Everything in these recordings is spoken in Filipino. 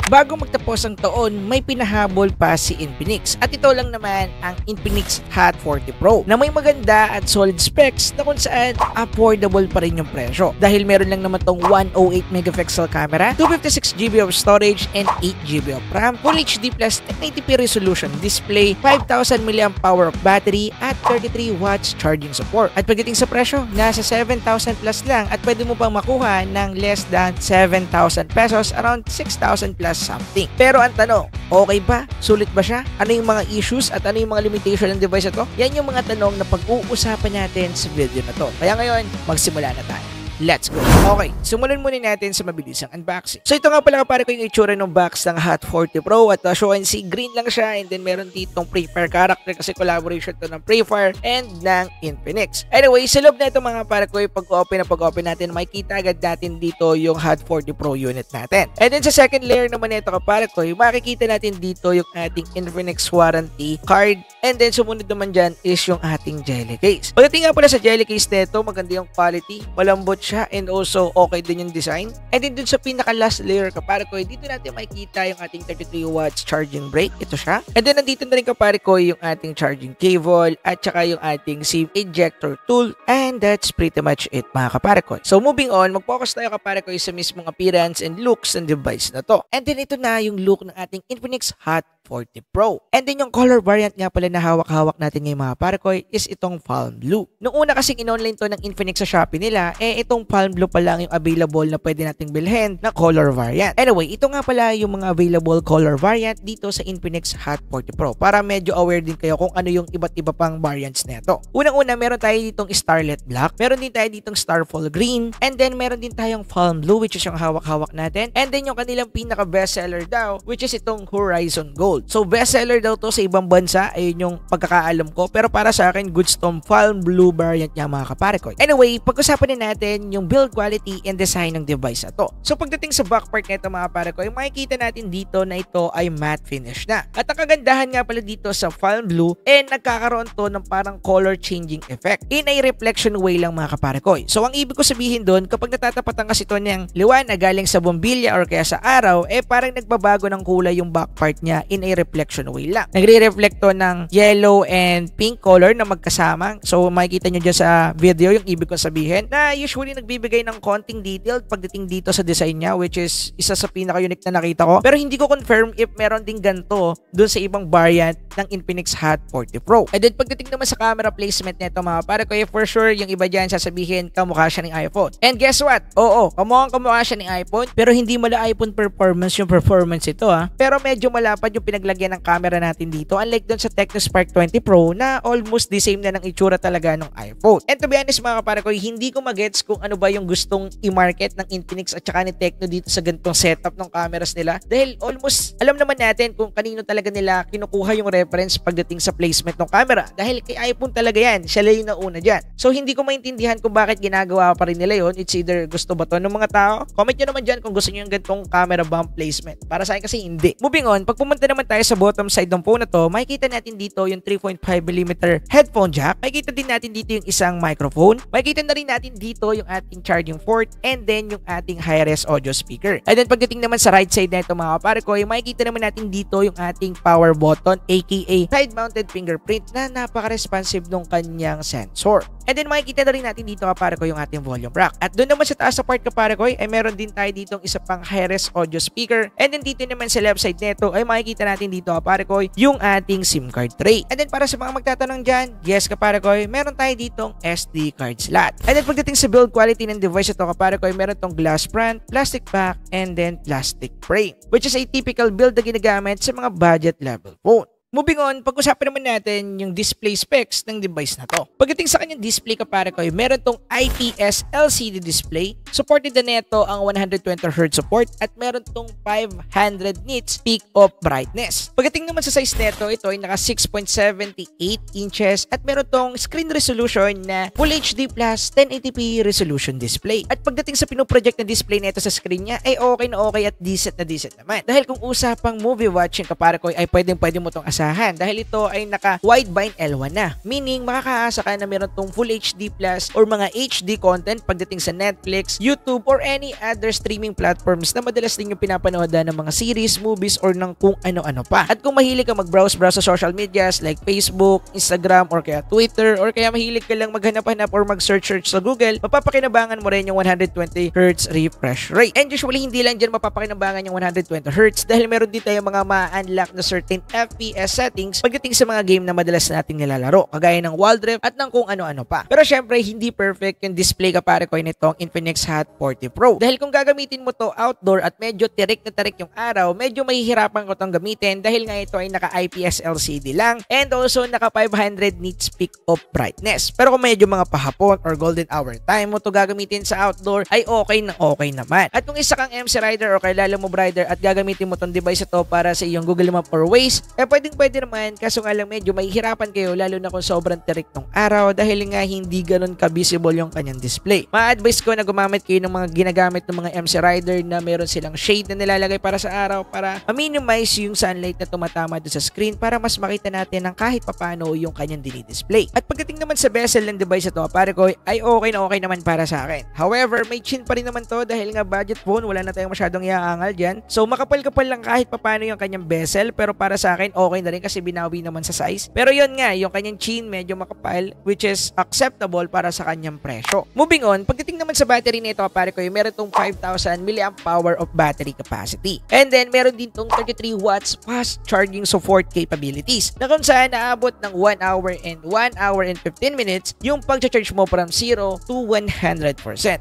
Bago magtapos ang taon, may pinahabol pa si Infinix at ito lang naman ang Infinix Hot 40 Pro na may maganda at solid specs na kung saan affordable pa rin yung presyo dahil meron lang naman tong 108 megapixel camera, 256GB of storage and 8GB of RAM, Full HD plus 1080p resolution display, 5000 mAh power of battery at 33 watts charging support. At pagdating sa presyo, nasa 7,000 plus lang at pwede mo pang makuha ng less than 7,000 pesos, around 6,000 plus something. Pero ang tanong, okay ba? Sulit ba siya? Ano yung mga issues at ano yung mga limitation ng device na to? Yan yung mga tanong na pag-uusapan natin sa video na to. Kaya ngayon, magsimula na tayo. Let's go! Okay, simulan muna natin sa mabilisang unboxing. So ito nga pala kapare ko yung itsura ng box ng Hot 40 Pro at as you can see, green lang siya and then meron ditong Free Fire character kasi collaboration to ng Free Fire and ng Infinix. Anyway, sa loob na ito mga kapare ko, pag-open natin, makikita agad natin dito yung Hot 40 Pro unit natin. And then sa second layer naman nito kapare ko, makikita natin dito yung ating Infinix warranty card and then sumunod naman dyan is yung ating jelly case. Pagdating nga pala sa jelly case nito, maganda yung quality, malambot siya and also okay din yung design. And then dun sa pinaka last layer kapare ko, dito natin makikita yung ating 33 watts charging brick. Ito siya. And then nandito na rin kapare ko yung ating charging cable at saka yung ating SIM ejector tool. And that's pretty much it mga kapare ko. So moving on, mag-focus tayo kapare ko sa mismong appearance and looks ng device na to. And then ito na yung look ng ating Infinix Hot 40 Pro. And then yung color variant nga pala na hawak-hawak natin ngayon mga kapare ko is itong Palm Blue. Noong una kasing in-online to ng Infinix sa Shopee nila, itong Palm Blue pa lang yung available na pwede nating bilhin na color variant. Anyway, ito nga pala yung mga available color variant dito sa Infinix Hot 40 Pro para medyo aware din kayo kung ano yung iba't iba pang variants nito. Unang-una, meron tayo ditong Starlet Black, meron din tayo ditong Starfall Green, and then meron din tayong Palm Blue which is yung hawak-hawak natin, and then yung kanilang pinaka bestseller daw which is itong Horizon Gold. So bestseller daw to sa ibang bansa, ayun yung pagkakaalam ko, pero para sa akin goods tong Palm Blue variant niya mga kapare ko. Anyway, pag-usapan na natin yung build quality and design ng device na to. So pagdating sa back part nito mga kapare ko, makikita natin dito na ito ay matte finish na. At ang kagandahan nga pala dito sa Palm Blue, nagkakaroon to ng parang color changing effect in a reflection way lang mga kapare ko. So ang ibig ko sabihin doon, kapag natatapatan kasi ito ng liwanag galing sa bombilya or kaya sa araw, parang nagbabago ng kulay yung back part niya in a reflection way lang. Nagre-reflect to ng yellow and pink color na magkasama. So makikita nyo dyan sa video yung ibig kong sabihin na usually nagbibigay ng konting detail pagdating dito sa design niya, which is isa sa pinaka-unique na nakita ko. Pero hindi ko confirm if meron din ganito dun sa ibang variant ng Infinix Hot 40 Pro. And then pagdating naman sa camera placement nito mga pare ko, for sure yung iba dyan sasabihin kamukha siya ng iPhone. And guess what? Oo, kamukha siya ng iPhone pero hindi mala iPhone performance yung performance ito Pero medyo malapad yung pinaglagyan ng camera natin dito, unlike dun sa Tecno Spark 20 Pro na almost the same na ng itsura talaga ng iPhone. And to be honest mga kapare ko, hindi ko magets kung ano ba yung gustong i-market ng Infinix at saka ni Tecno dito sa ganitong setup ng cameras nila dahil almost alam naman natin kung kanino talaga nila kinukuha yung reference pagdating sa placement ng camera dahil kay iPhone talaga yan, siya lang yung nauna dyan. So hindi ko maintindihan kung bakit ginagawa pa rin nila yun. It's either gusto ba to ng mga tao? Comment nyo naman dyan kung gusto nyo yung ganitong camera bump placement. Para sa akin kasi hindi. Moving on, pag pumunta naman tayo sa bottom side ng phone na to, makikita natin dito yung 3.5mm headphone jack. Makikita din natin dito yung isang microphone. Makikita na rin natin dito yung ating charging port and then yung ating high-res audio speaker. And then pagdating naman sa right side na ito mga kapare ko, makikita naman natin dito yung ating power button aka side-mounted fingerprint na napaka-responsive nung kanyang sensor. And then makikita na rin natin dito kapare ko yung ating volume rack. At doon naman sa taas sa part kapare ko, meron din tayo ditong isa pang high-res audio speaker. And then dito naman sa left side nito ay makikita natin dito kapare ko yung ating SIM card tray. And then para sa mga magtatanong dyan, yes kapare ko, meron tayo ditong SD card slot. And then pagdating sa build quality ng device ito kapare ko, meron tong glass front, plastic back, and then plastic frame, which is a typical build na ginagamit sa mga budget level phone. Moving on, pag-usapan naman natin yung display specs ng device na to. Pagdating sa kanyang display kapare ko, meron tong IPS LCD display. Supported na neto ang 120Hz support at meron tong 500 nits peak of brightness. Pagdating naman sa size neto, ito ay naka 6.78 inches at meron tong screen resolution na Full HD plus 1080p resolution display. At pagdating sa pinoproject na display neto sa screen niya, ay okay na okay at decent na decent naman. Dahil kung usapang movie watching kapare ko, ay pwede mo tong asahan maasahan dahil ito ay naka wideband L1 na. Meaning makakaasa ka na meron tong Full HD Plus or mga HD content pagdating sa Netflix, YouTube or any other streaming platforms na madalas din yung pinapanood ng mga series, movies or ng kung ano-ano pa. At kung mahilig ka mag-browse sa social medias like Facebook, Instagram or kaya Twitter or kaya mahilig ka lang maghanap-hanap or mag-search sa Google, mapapakinabangan mo rin yung 120Hz refresh rate. And usually hindi lang dyan mapapakinabangan yung 120Hz dahil meron din tayong mga ma-unlock na certain FPS settings pagdating sa mga game na madalas nating nilalaro, kagaya ng Wild Rift at ng kung ano-ano pa. Pero syempre, hindi perfect yung display kapare ko nitong Infinix Hot 40 Pro. Dahil kung gagamitin mo to outdoor at medyo tirik na tirik yung araw, medyo mahihirapan ko tong gamitin dahil nga ito ay naka IPS LCD lang and also naka 500 nits peak of brightness. Pero kung medyo mga pahapon or golden hour time mo to gagamitin sa outdoor, ay okay naman. At kung isa kang MC Rider o kay Lalo Move Rider at gagamitin mo tong device ito para sa iyong Google Map or Waze, pwede naman, kaso nga lang medyo mahihirapan kayo lalo na kung sobrang tirik ng araw dahil nga hindi ganun ka-visible yung kanyang display. Ma-advise ko na gumamit kayo ng mga ginagamit ng mga MC Rider na meron silang shade na nilalagay para sa araw para ma-minimize yung sunlight na tumatama doon sa screen para mas makita natin ng kahit papano yung kanyang dinidisplay. At pagdating naman sa bezel ng device ito, pare ko, ay okay naman para sa akin. However, may chin pa rin naman to dahil nga budget phone, wala na tayong masyadong iaangal dyan. So makapal-kapal lang kahit papano yung kanyang bezel, pero para sa akin okay na rin kasi binawi naman sa size. Pero yun nga, yung kanyang chin medyo makapal which is acceptable para sa kanyang presyo. Moving on, pagdating naman sa battery nito, pare ko, meron tong 5,000 mAh of battery capacity. And then meron din tong 33 watts fast charging support capabilities na kung saan naabot ng 1 hour and 15 minutes yung pag-charge mo from 0 to 100%.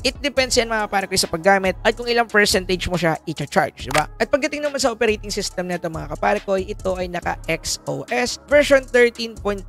It depends yan mga pare ko sa paggamit at kung ilang percentage mo siya i-charge, diba? At pagdating naman sa operating system nito mga kapare ko, ito ay naka XOS version 13.5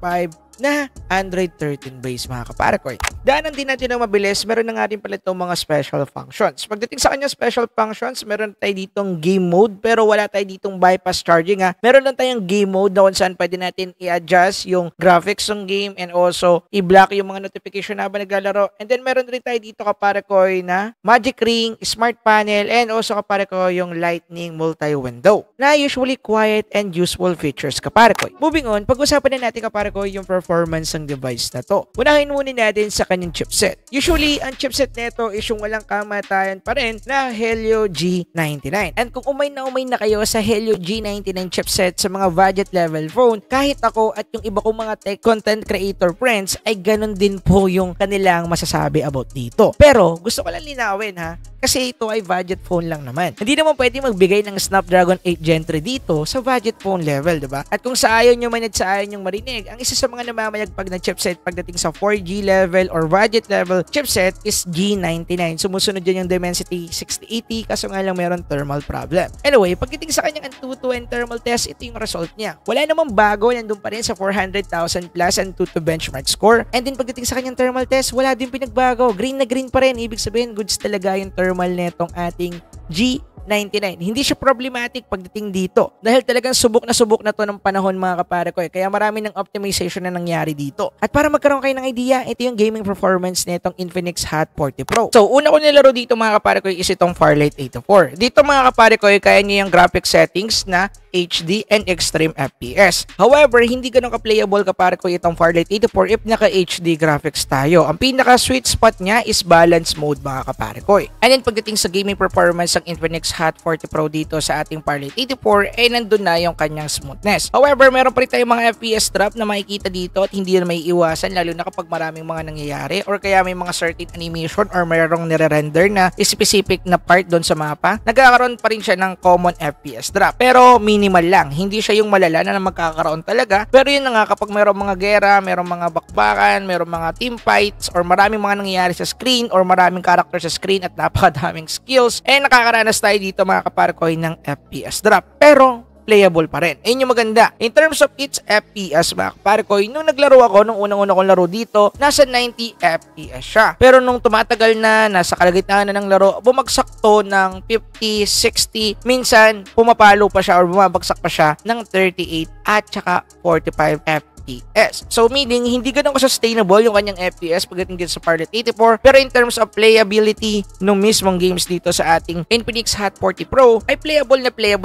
na Android 13 base mga kaparakoy. Daanan din natin ng mabilis, meron na nga rin pala itong mga special functions. Pagdating sa kanya special functions, meron tayo ditong game mode pero wala tayo ditong bypass charging ha. Meron lang tayong game mode na kung saan pwede natin i-adjust yung graphics ng game and also i-block yung mga notification habang naglalaro. And then meron rin tayo dito kaparakoy na Magic Ring, Smart Panel, and also kaparakoy yung Lightning Multi-Window na usually quiet and useful features kaparakoy. Moving on, pag-usapan na natin kaparakoy yung performance ng device na to. Unahin muna natin sa kanyang chipset. Usually, ang chipset nito is yung walang kamatayan pa rin na Helio G99. And kung umay na kayo sa Helio G99 chipset sa mga budget level phone, kahit ako at yung iba kong mga tech content creator friends ay ganun din po yung kanilang masasabi about dito. Pero gusto ko lang linawin ha, kasi ito ay budget phone lang naman. Hindi naman pwede magbigay ng Snapdragon 8 Gen 3 dito sa budget phone level, diba? At kung sa ayaw nyo man at sa ayaw nyo marinig, ang isa sa mga namamayagpag na chipset pagdating sa 4G level or budget level chipset is G99. Sumusunod dyan yung Dimensity 6080 kaso nga lang meron thermal problem. Anyway, pagdating sa kanyang Antutu and thermal test, ito yung result niya. Wala namang bago, nandun pa rin sa 400,000 plus Antutu benchmark score. And then pagdating sa kanyang thermal test, wala din pinagbago. Green na green pa rin. Ibig sabihin, goods talaga yung thermal netong ating G99. Hindi siya problematic pagdating dito dahil talagang subok na to ng panahon mga kapare ko. Kaya marami ng optimization na nangyari dito. At para magkaroon kayo ng idea, ito yung gaming performance nitong Infinix Hot 40 Pro. So, una ko nilaro dito mga kapare ko is itong Farlight 84. Dito mga kapare ko, kaya niya yung graphic settings na HD and extreme FPS. However, hindi ganun ka-playable kapare ko itong Farlight 84 if naka-HD graphics tayo. Ang pinaka-sweet spot niya is balance mode mga kapare ko. And then pagdating sa gaming performance ng Infinix Hot 40 Pro dito sa ating Farlight 84 ay nandun na yung kanyang smoothness. However, meron pa rin tayong mga FPS drop na makikita dito at hindi na may iwasan lalo na kapag maraming mga nangyayari or kaya may mga certain animation or mayroong nire-render na specific na part doon sa mapa. Nagkakaroon pa rin siya ng common FPS drop. Pero minimal lang. Hindi siya yung malala na magkakaroon talaga. Pero yun na nga kapag mayroong mga gera, mayroong mga bakbakan, mayroong mga team fights or maraming mga nangyayari sa screen or maraming character sa screen at napakadaming skills, nakakaranas tayo dito mga kaparkoy ng FPS drop. Pero playable pa rin. Ayun yung maganda. In terms of its FPS mga kaparkoy, nung naglaro ako, nung unang-una kong laro dito, nasa 90 FPS siya. Pero nung tumatagal na, nasa kalagitnaan na ng laro, bumagsak to ng 50, 60, minsan pumapalo pa siya or bumabagsak pa siya ng 38 at saka 45 FPS FPS. So meaning, hindi ganun ka-sustainable yung kanyang FPS pagdating dito sa Scarlett 84. Pero in terms of playability ng mismong games dito sa ating Infinix Hot 40 Pro, ay playable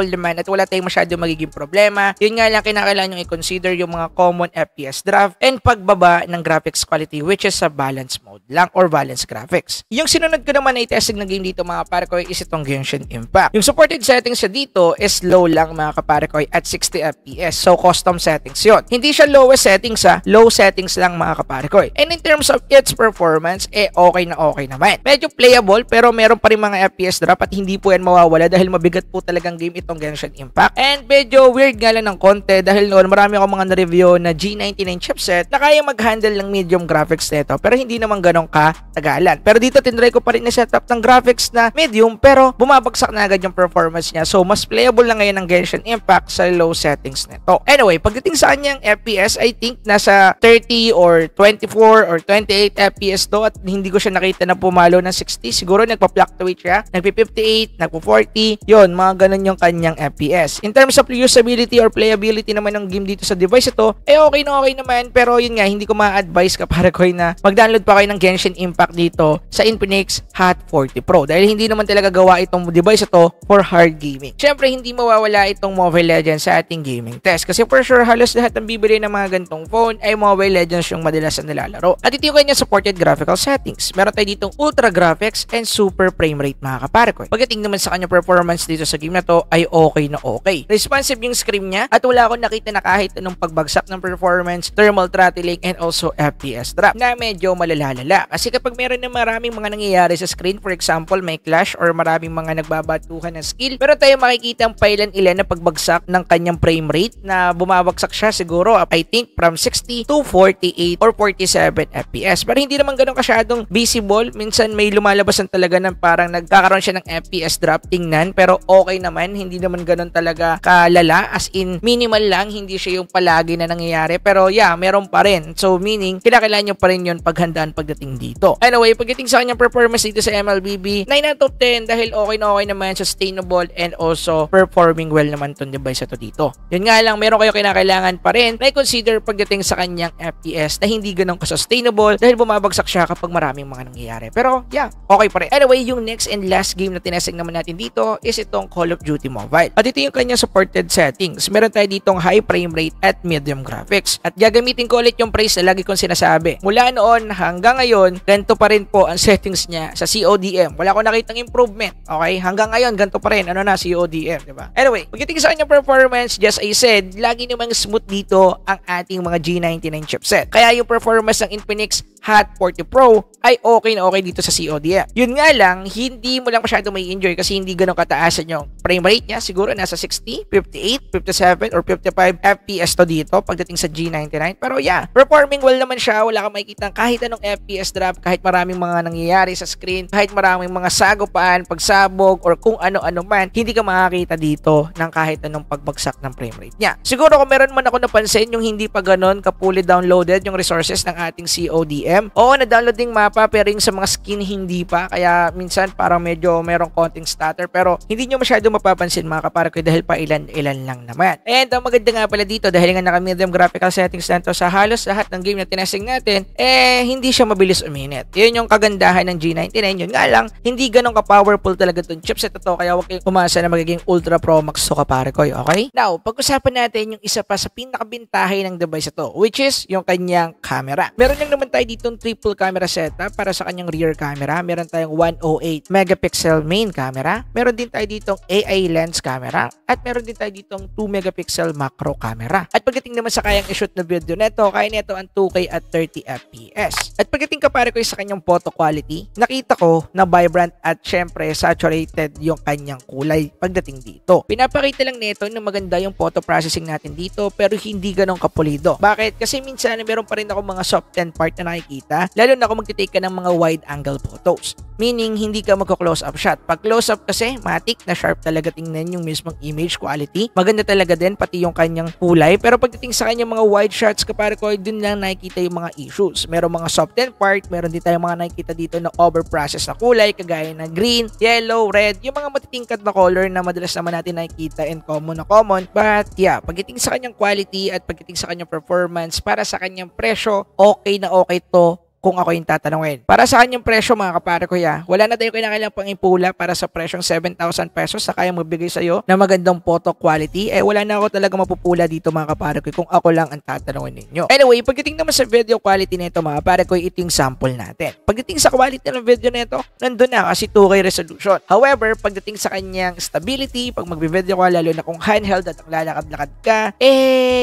naman at wala tayong masyado magiging problema. Yun nga lang, kinakailangan nyo i-consider yung mga common FPS draft and pagbaba ng graphics quality, which is sa balance mode lang or balance graphics. Yung sinunod ko naman na i-testing na game dito mga kapare ko is itong Genshin Impact. Yung supported settings siya dito is low lang mga kapare ko at 60 FPS. So custom settings yon. Hindi siya lowest settings low settings lang mga kapare ko. And in terms of its performance, okay naman. Medyo playable pero meron pa rin mga FPS drop at hindi po yan mawawala dahil mabigat po talagang game itong Genshin Impact. And medyo weird nga lang ng konti dahil noon marami akong mga na-review na G99 chipset na kaya mag-handle ng medium graphics nito pero hindi naman ganun katagalan. Pero dito tinry ko pa rin na setup ng graphics na medium pero bumabagsak na agad yung performance niya. So mas playable lang ngayon ng Genshin Impact sa low settings nito. Anyway, pagdating sa kanyang FPS, I think nasa 30 or 24 or 28 FPS to at hindi ko siya nakita na pumalo ng 60. Siguro nagpa-fluctuate siya. Nagpi-58, nagpo-40. Yun, mga ganun yung kanyang FPS. In terms of usability or playability naman ng game dito sa device ito, okay naman. Pero yun nga, hindi ko ma-advise kapare ko na mag-download pa kayo ng Genshin Impact dito sa Infinix Hot 40 Pro. Dahil hindi naman talaga gawa itong device ito for hard gaming. Siyempre, hindi mawawala itong Mobile Legends sa ating gaming test. Kasi for sure, halos lahat ng bibili ng mga gantong phone ay Mobile Legends yung madalas na nilalaro. At ito yung kanya supported graphical settings. Meron tayo ditong Ultra Graphics and Super Frame Rate mga kapare ko. Pagdating naman sa kanya performance dito sa game na to ay okay. Responsive yung screen niya at wala akong nakita na kahit anong pagbagsak ng performance, thermal throttling and also FPS drop na medyo malalalala. Kasi kapag meron na maraming mga nangyayari sa screen, for example, may clash or maraming mga nagbabatuhan ng skill, pero tayo makikita ang pailan-ilan na pagbagsak ng kanyang frame rate na bumabagsak siya siguro I think from 60 to 48 or 47 FPS. Pero hindi naman ganun kasyadong visible. Minsan may lumalabasan talaga ng parang nagkakaroon siya ng FPS drop tingnan pero okay naman. Hindi naman ganun talaga kalala as in minimal lang. Hindi siya yung palagi na nangyayari. Pero yeah, meron pa rin. So meaning, kinakailangan nyo pa rin yun paghandaan pagdating dito. Anyway, pagdating sa kanyang performance dito sa MLBB, 9 out of 10 dahil okay naman, sustainable and also performing well naman itong device ito dito. Yun nga lang, meron kayo kinakailangan pa rin na i-consider pagdating sa kanyang FPS na hindi ganun ka-sustainable dahil bumabagsak siya kapag maraming mga nangyayari. Pero yeah, okay pa rin. Anyway, yung next and last game na tinasig naman natin dito is itong Call of Duty Mobile. At ito yung kanyang supported settings. Meron tayo ditong high frame rate at medium graphics. At gagamitin ko ulit yung praise na lagi kong sinasabi. Mula noon hanggang ngayon, ganito pa rin po ang settings niya sa CODM. Wala akong nakitang improvement. Okay? Hanggang ngayon, ganito pa rin. Ano na, CODM, diba? Anyway, pagdating sa kanyang performance, just I said, lagi namang smooth dito ang ating mga G99 chipset. Kaya yung performance ng Infinix Hot 40 Pro ay okay dito sa CODM. Yun nga lang, hindi mo lang masyado may enjoy kasi hindi ganun kataasan yung frame rate niya. Siguro nasa 60, 58, 57, or 55 FPS to dito pagdating sa G99. Pero yeah, performing well naman siya. Wala kang makikita kahit anong FPS drop, kahit maraming mga nangyayari sa screen, kahit maraming mga sagupaan, pagsabog, or kung ano-ano man, hindi ka makakita dito ng kahit anong pagbagsak ng frame rate niya. Siguro kung meron man ako napansin yung hindi pa ganun kapuli downloaded yung resources ng ating CODM. Oo, na-download ding mapa pero yung sa mga skin hindi pa. Kaya minsan parang medyo merong konting stutter pero hindi nyo masyado mapapansin mga kapare ko dahil pa ilan-ilan lang naman. And ang maganda nga pala dito dahil nga naka-medium graphical settings na to sa halos lahat ng game na tinasing natin, hindi siya mabilis uminit. Yun yung kagandahan ng G99. Yun nga lang, hindi ganun ka-powerful talaga itong chipset na to kaya huwag kayong umasa na magiging Ultra Pro Max to kapare ko. Okay? Now, pag-usapan natin yung isa pa sa pinakabintahe ng device ito which is yung kanyang camera. Meron lang naman tayo ditong triple camera setup para sa kanyang rear camera. Meron tayong 108 megapixel main camera. Meron din tayo ditong AI lens camera. At meron din tayo ditong 2 megapixel macro camera. At pagdating naman sa kayang i-shoot na video neto, kaya neto ang 2K at 30 FPS. At pagdating kapare ko sa kanyang photo quality, nakita ko na vibrant at syempre saturated yung kanyang kulay pagdating dito. Pinapakita lang neto na maganda yung photo processing natin dito pero hindi ganun kapulido. Bakit? Kasi minsan meron pa rin ako mga soft 10 part na nakikita makikita, lalo na kung magtitake ka ng mga wide angle photos. Meaning, hindi ka magko-close up shot. Pag close up kasi, matik na sharp talaga tingnan yung mismong image quality. Maganda talaga din, pati yung kanyang kulay. Pero pagdating sa kanyang mga wide shots, kapare ko, dun lang nakikita yung mga issues. Meron mga soften part, meron din tayong mga nakikita dito na over-process na kulay, kagaya na green, yellow, red, yung mga matitingkad na color na madalas naman natin nakikita and common na common. But yeah, pagdating sa kanyang quality at pagdating sa kanyang performance, para sa kanyang presyo, okay na okay to kung ako yung tatanungin. Para sa kanyang presyo mga kapare ko wala na tayong kailangan pang ipula para sa presyong 7,000 pesos sa kaya magbigay sa'yo na magandang photo quality. Wala na ako talaga mapupula dito mga kapare ko kung ako lang ang tatanungin ninyo. Anyway, pagdating naman sa video quality nito mga kapare ko, ito yung sample natin. Pagdating sa quality ng video nito, nandun na kasi 2K resolution. However, pagdating sa kanyang stability, pag magbi-video ka, lalo na kung handheld at ang lalakad-lakad ka,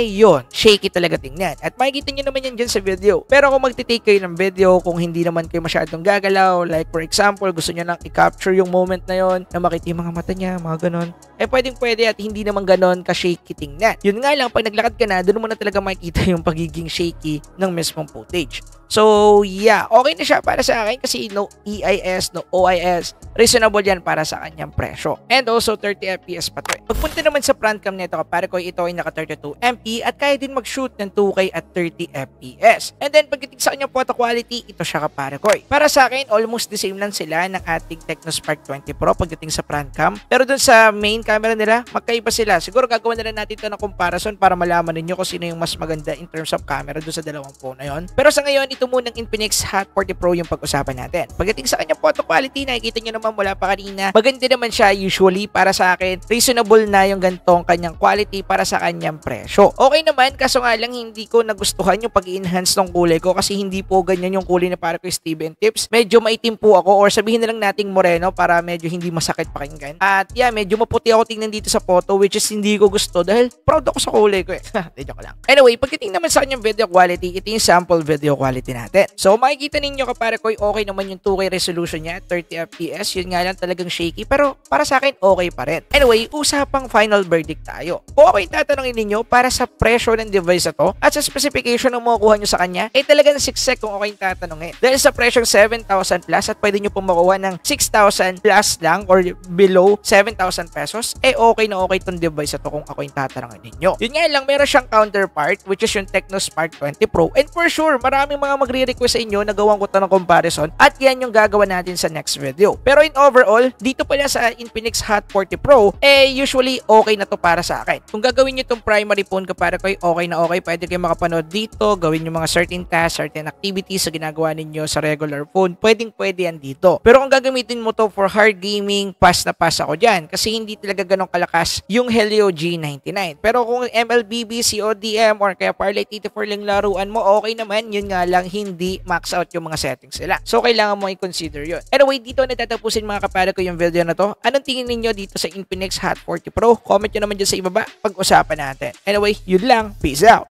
yun, shaky talaga tingnan. At makikita nyo naman yan dyan sa video. Pero kung magtitake kayo ng video, kung hindi naman kayo masyadong gagalaw, like for example, gusto nyo lang i-capture yung moment na yon na makita yung mga mata niya, mga ganon, pwedeng-pwede at hindi naman ganon ka-shaky tingnan. Yun nga lang, pag naglakad ka na, doon mo na talaga makikita yung pagiging shaky ng mismong footage. So, yeah, okay na siya para sa akin kasi no EIS, no OIS, reasonable yan para sa kanyang presyo. And also, 30 FPS pa to. Pagpunta naman sa front cam nito, kapare ko, ito ay naka 32MP at kaya din mag-shoot ng 2K at 30 FPS. And then, pagdating sa kanyang photo quality, ito siya kapare ko. Para sa akin, almost the same lang sila ng ating Tecnospark 20 Pro pagdating sa front cam. Pero dun sa main camera nila, magkaiba sila. Siguro gagawin na lang natin ito ng comparison para malaman ninyo kung sino yung mas maganda in terms of camera dun sa dalawang phone na yun. Pero sa ngayon, ito munang Infinix Hot 40 Pro yung pag-usapan natin. Pagdating sa kanyang photo quality, nakikita nyo naman mula pa kanina, maganda naman siya usually para sa akin. Reasonable na yung gantong kanyang quality para sa kanyang presyo. Okay naman, kaso nga lang hindi ko nagustuhan yung pag-enhance ng kulay ko kasi hindi po ganyan yung kulay na para ko Steven Tips. Medyo maitim po ako or sabihin na lang nating moreno para medyo hindi masakit pakinggan. At yeah, medyo maputi ako tingnan dito sa photo which is hindi ko gusto dahil proud ako sa kulay ko Joke lang. Anyway, pagdating naman sa kanyang video quality, ito yung sample video quality natin. So makikita ninyo kapare ko, okay naman yung 2K resolution niya, 30 FPS. Yun nga lang talagang shaky pero para sa akin okay pa rin. Anyway, usapang final verdict tayo. Kung ako yung tatanungin ninyo para sa presyo ng device na to at sa specification na makukuha nyo sa kanya, talagang siksek kung ako yung tatanungin. Dahil sa presyong 7,000 plus at pwede nyo pong makuha ng 6,000 plus lang or below 7,000 pesos, okay na okay itong device na to kung ako yung tatanungin ninyo. Yun nga lang, meron siyang counterpart which is yung Tecnospark 20 Pro and for sure, maraming mga magre-request sa inyo na gawin ko ito ng comparison at yan yung gagawa natin sa next video. Pero in overall, dito pala sa Infinix Hot 40 Pro, usually okay na to para sa akin. Kung gagawin nyo itong primary phone ko para kayo, okay na okay, pwede kayo makapanood dito, gawin yung mga certain tasks, certain activities sa ginagawa ninyo sa regular phone, pwede yan dito. Pero kung gagamitin mo to for hard gaming, pass na pass ako dyan kasi hindi talaga ganong kalakas yung Helio G99. Pero kung MLBB, CODM, or kaya Parlay 84 lang laruan mo, okay naman, yun nga lang hindi max out yung mga settings sila. So, kailangan mo i-consider yun. Anyway, dito na tatapusin mga kapare ko yung video na to. Anong tingin ninyo dito sa Infinix Hot 40 Pro? Comment nyo naman dyan sa ibaba. Pag-usapan natin. Anyway, yun lang. Peace out!